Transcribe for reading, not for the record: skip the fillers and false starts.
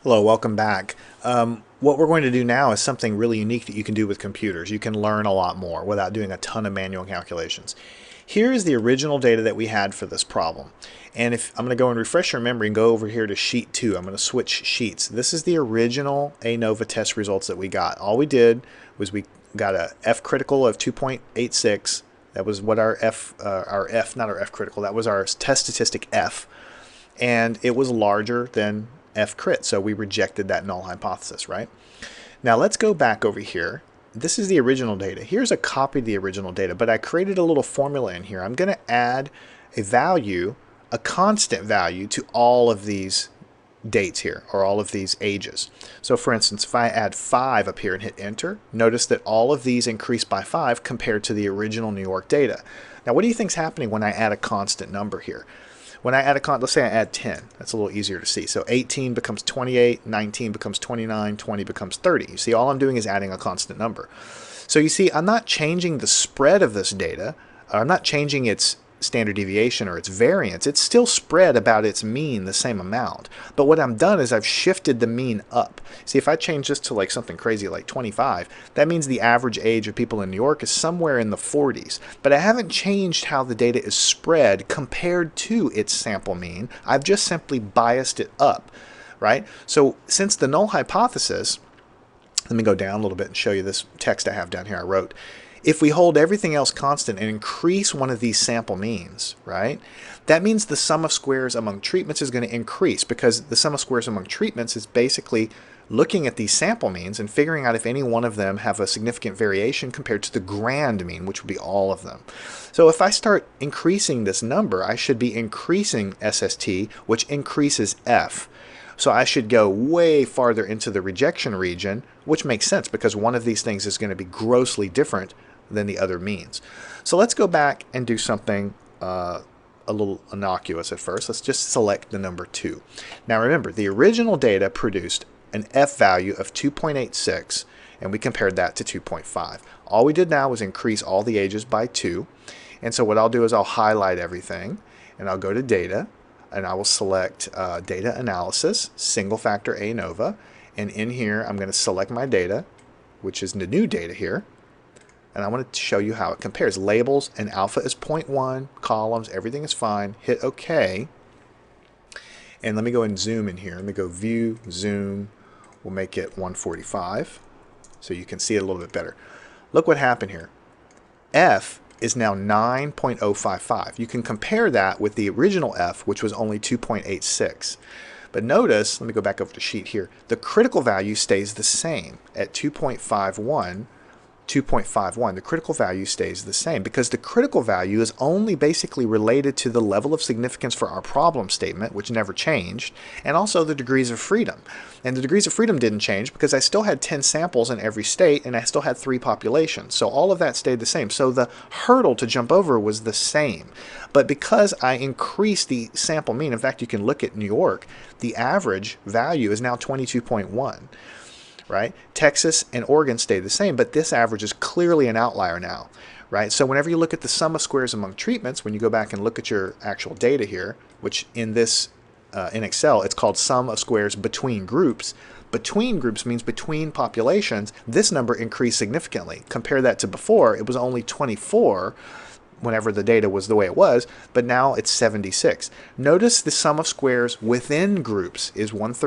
Hello, welcome back. What we're going to do now is something really unique that you can do with computers. You can learn a lot more without doing a ton of manual calculations. Here is the original data that we had for this problem. And if I'm going to go and refresh your memory and go over here to sheet 2, I'm going to switch sheets. This is the original Anova test results that we got. All we did was we got a F critical of 2.86. That was what our not our F critical, that was our test statistic F. And it was larger than F crit, so we rejected that null hypothesis, right? Now let's go back over here. This is the original data. Here's a copy of the original data, but I created a little formula in here. I'm going to add a value, a constant value, to all of these dates here, or all of these ages. So for instance, if I add 5 up here and hit enter, notice that all of these increase by 5 compared to the original New York data. Now what do you think is happening when I add a constant number here? When I add let's say I add 10, that's a little easier to see. So 18 becomes 28, 19 becomes 29, 20 becomes 30. You see, all I'm doing is adding a constant number. So you see, I'm not changing the spread of this data. I'm not changing its standard deviation or its variance. It's still spread about its mean the same amount. But what I've done is I've shifted the mean up. See, if I change this to like something crazy like 25, that means the average age of people in New York is somewhere in the 40s. But I haven't changed how the data is spread compared to its sample mean. I've just simply biased it up, right? So since the null hypothesis, let me go down a little bit and show you this text I have down here I wrote. If we hold everything else constant and increase one of these sample means, right, that means the sum of squares among treatments is going to increase, because the sum of squares among treatments is basically looking at these sample means and figuring out if any one of them have a significant variation compared to the grand mean, which would be all of them. So if I start increasing this number, I should be increasing SST, which increases F. So I should go way farther into the rejection region, which makes sense because one of these things is going to be grossly different than the other means. So let's go back and do something a little innocuous at first. Let's just select the number 2. Now remember, the original data produced an F value of 2.86, and we compared that to 2.5. All we did now was increase all the ages by 2. And so what I'll do is I'll highlight everything, and I'll go to data, and I will select data analysis, single factor Anova, and in here I'm going to select my data, which is the new data here, and I want to show you how it compares. Labels and alpha is 0.1, columns, everything is fine. Hit OK, and let me go and zoom in here. Let me go view, zoom, we'll make it 145 so you can see it a little bit better. Look what happened here. F is now 9.055. You can compare that with the original F, which was only 2.86. But notice, let me go back over to sheet here, the critical value stays the same at 2.51. The critical value stays the same because the critical value is only basically related to the level of significance for our problem statement, which never changed, and also the degrees of freedom. And the degrees of freedom didn't change because I still had 10 samples in every state and I still had 3 populations. So all of that stayed the same. So the hurdle to jump over was the same. But because I increased the sample mean, in fact, you can look at New York, the average value is now 22.1. Right? Texas and Oregon stay the same, but this average is clearly an outlier now, right? So whenever you look at the sum of squares among treatments, when you go back and look at your actual data here, which in this in Excel, it's called sum of squares between groups. Between groups means between populations. This number increased significantly. Compare that to before, it was only 24 whenever the data was the way it was, but now it's 76. Notice the sum of squares within groups is 130.